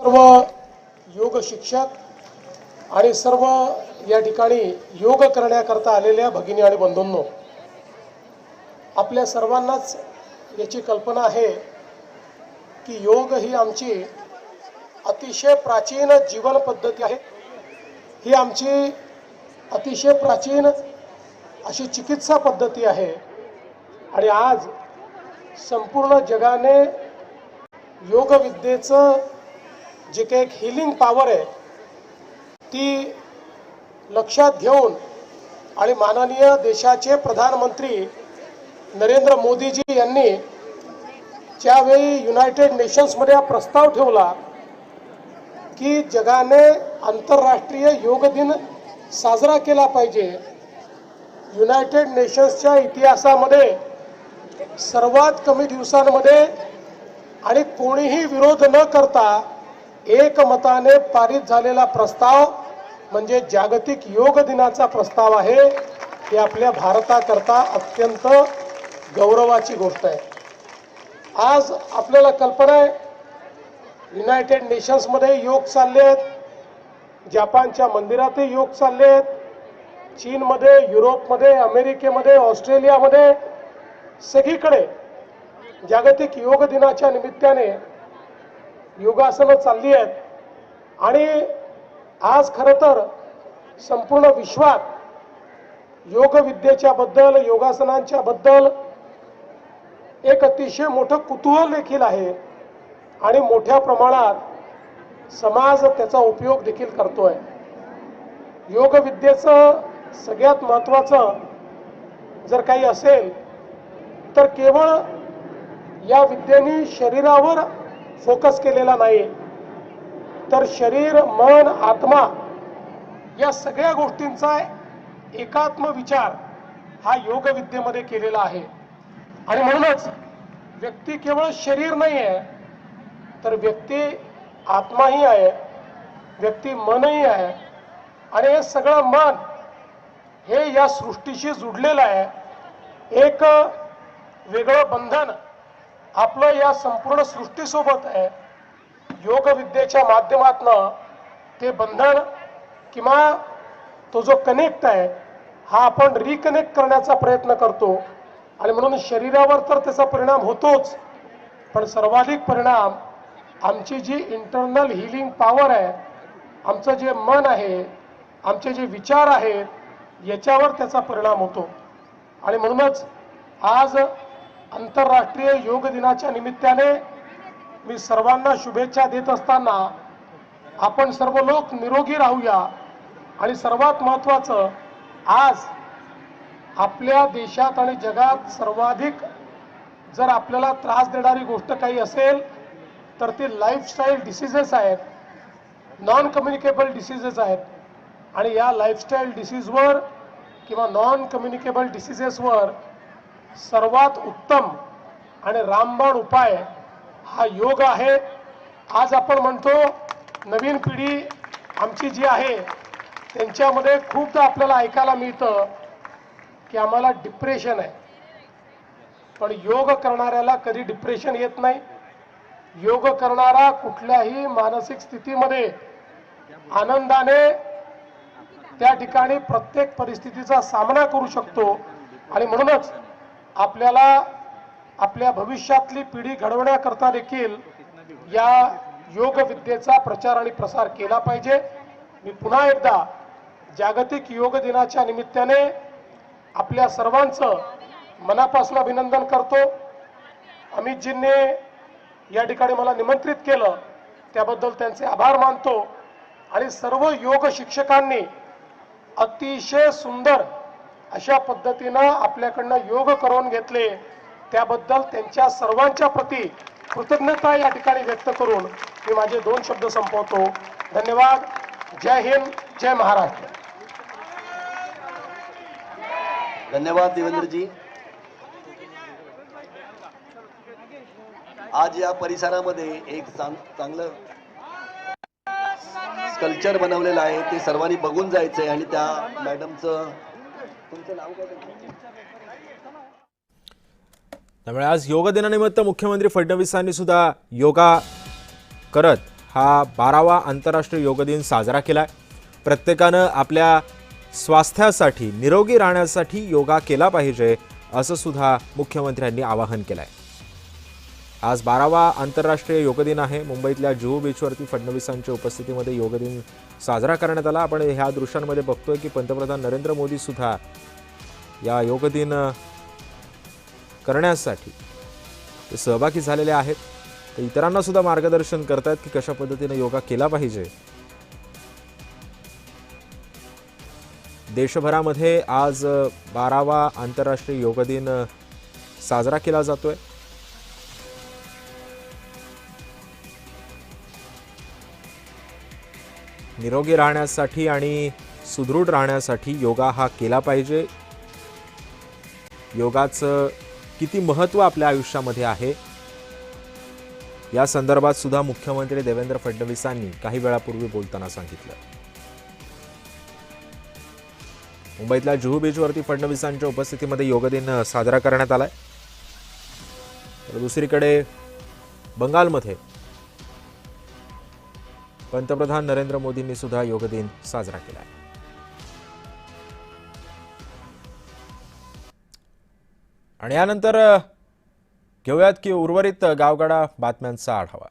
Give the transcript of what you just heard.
सर्व योग शिक्षक आणि सर्व या ठिकाणी योग करण्याकरता आलेल्या भगिनी आणि बंधूंनो, आपल्या सर्वांनाच याची कल्पना आहे की योग ही आमची अतिशय प्राचीन जीवन पद्धती आहे। ही आमची अतिशय प्राचीन अशी चिकित्सा पद्धती आहे आणि आज संपूर्ण जगाने योग विद्येचं जे काही एक हिलिंग पॉवर आहे ती लक्षात घेऊन आणि माननीय देशाचे प्रधानमंत्री नरेंद्र मोदीजी यांनी ज्यावेळी युनायटेड नेशन्समध्ये हा प्रस्ताव ठेवला की जगाने आंतरराष्ट्रीय योग दिन साजरा केला पाहिजे, युनायटेड नेशन्सच्या इतिहासामध्ये सर्वात कमी दिवसांमध्ये आणि कोणीही विरोध न करता एकमताने पारित झालेला प्रस्ताव म्हणजे जागतिक योग दिनाचा प्रस्ताव आहे। ही आपल्या भारताकरता अत्यंत गौरवाची गोष्ट आहे। आज आपल्याला कल्पना आहे युनायटेड नेशन्समध्ये योग चालले आहेत, जपानच्या मंदिरातही योग चालले आहेत, चीनमध्ये, युरोपमध्ये, अमेरिकेमध्ये, ऑस्ट्रेलियामध्ये सगळीकडे जागतिक योग दिनाच्या निमित्ताने योगासनं चालली आहेत आणि आज खरं तर संपूर्ण विश्वात योग विद्येच्या बद्दल, योगासनांच्या बद्दल एक अतिशय मोठं कुतूहल देखील आहे आणि मोठ्या प्रमाणात समाज त्याचा उपयोग देखील करतोय। योग विद्येचं सगळ्यात महत्त्वाचं जर काही असेल तर केवळ या विद्येने शरीरावर फोकस केलेला नाही, तर शरीर, मन, आत्मा या सगळ्या गोष्टींचा एकात्म विचार हा योग विद्येमध्ये केलेला आहे। आणि म्हणूनच व्यक्ती केवळ शरीर नाही आहे, तर व्यक्ती आत्माही आहे, व्यक्ती मनही आहे आणि हे सगळं मन हे या सृष्टीशी जुडलेलं आहे। एक वेगळं बंधन आपलं या संपूर्ण सृष्टीसोबत आहे। योग विद्येच्या माध्यमातून ते बंधन किंवा तो जो कनेक्ट आहे हा आपण रिकनेक्ट करण्याचा प्रयत्न करतो आणि म्हणून शरीरावर तर त्याचा परिणाम होतोच, पण सर्वाधिक परिणाम आमची जी इंटरनल हिलिंग पॉवर आहे, आमचं जे मन आहे, आमचे जे विचार आहेत याच्यावर त्याचा परिणाम होतो। आणि म्हणूनच आज आंतरराष्ट्रीय योग दिनाच्या निमित्ताने मी सर्वांना शुभेच्छा देत असताना आपण सर्व लोक निरोगी राहूया आणि सर्वात महत्त्वाचं आज आपल्या देशात आणि जगात सर्वाधिक जर आपल्याला त्रास देणारी गोष्ट काही असेल तर ते लाईफस्टाईल डिसीजेस आहेत, नॉन कम्युनिकेबल डिसीजेस आहेत आणि या लाईफस्टाईल डिसीजवर किंवा नॉन कम्युनिकेबल डिसीजेसवर सर्वात उत्तम आणि रामबाण उपाय हा योग आहे। आज आपण म्हणतो नवीन पिढी आमची जी आहे त्यांच्यामध्ये खूपदा आपल्याला ऐकायला मिळतं की आम्हाला डिप्रेशन आहे, पण योग करणाऱ्याला कधी डिप्रेशन येत नाही। योग करणारा कुठल्याही मानसिक स्थितीमध्ये आनंदाने त्या ठिकाणी प्रत्येक परिस्थितीचा सामना करू शकतो आणि म्हणूनच आपल्याला आपल्या भविष्यातली पिढी घडवण्याकरता देखील या योग विद्येचा प्रचार आणि प्रसार केला पाहिजे। मी पुन्हा एकदा जागतिक योग दिनाच्या निमित्ताने आपल्या सर्वांचं मनापासून अभिनंदन करतो। अमितजींनी या ठिकाणी मला निमंत्रित केलं त्याबद्दल त्यांचे आभार मानतो आणि सर्व योग शिक्षकांनी अतिशय सुंदर अशा पद्धतीनं आपल्याकडनं योग करून घेतले त्याबद्दल त्यांच्या सर्वांच्या प्रती कृतज्ञता या ठिकाणी व्यक्त करून मी माझे 2 शब्द संपवतो। धन्यवाद। जय हिंद, जय महाराष्ट्र। धन्यवाद देवेंद्रजी। आज या परिसरामध्ये एक चांगलं स्कल्पचर बनवलेलं आहे, ते सर्वांनी बघून जायचंय आणि त्या मॅडमचं तुमचं नाव काय? त्यामुळे आज योग दिनानिमित्त मुख्यमंत्री फडणवीसांनी सुद्धा योगा करत हा 12वा आंतरराष्ट्रीय योग दिन साजरा केलाय। प्रत्येकानं आपल्या स्वास्थ्यासाठी निरोगी राहण्यासाठी योगा केला पाहिजे असं सुद्धा मुख्यमंत्र्यांनी आवाहन केलंय। आज 12वा आंतरराष्ट्रीय योग दिन आहे। मुंबईतल्या जुहू बीचवरती फडणवीसांच्या उपस्थितीमध्ये योग दिन साजरा करण्यात आला। आपण ह्या दृश्यांमध्ये बघतोय की पंतप्रधान नरेंद्र मोदी सुद्धा या योग दिन करण्यासाठी ते सहभागी झालेले आहेत। ते इतरांना सुद्धा मार्गदर्शन करतात की कशा पद्धतीने योगा केला पाहिजे। देशभरामध्ये आज 12वा आंतरराष्ट्रीय योग दिन साजरा केला जातोय। निरोगी राहण्यासाठी आणि सुदृढ राहण्यासाठी योगा हा केला पाहिजे। योगाचं किती महत्त्व आपल्या आयुष्यामध्ये आहे या संदर्भात सुद्धा मुख्यमंत्री देवेंद्र फडणवीसांनी काही वेळापूर्वी बोलताना सांगितलं। मुंबईतल्या जुहू बीचवरती फडणवीसांच्या उपस्थितीमध्ये योग दिन साजरा करण्यात आलाय। तर दुसरीकडे बंगालमध्ये पंतप्रधान नरेंद्र मोदींनी सुद्धा योग दिन साजरा केलाय। आणि यानंतर घेऊयात की उर्वरित गावगाडा बातम्यांचा आढावा।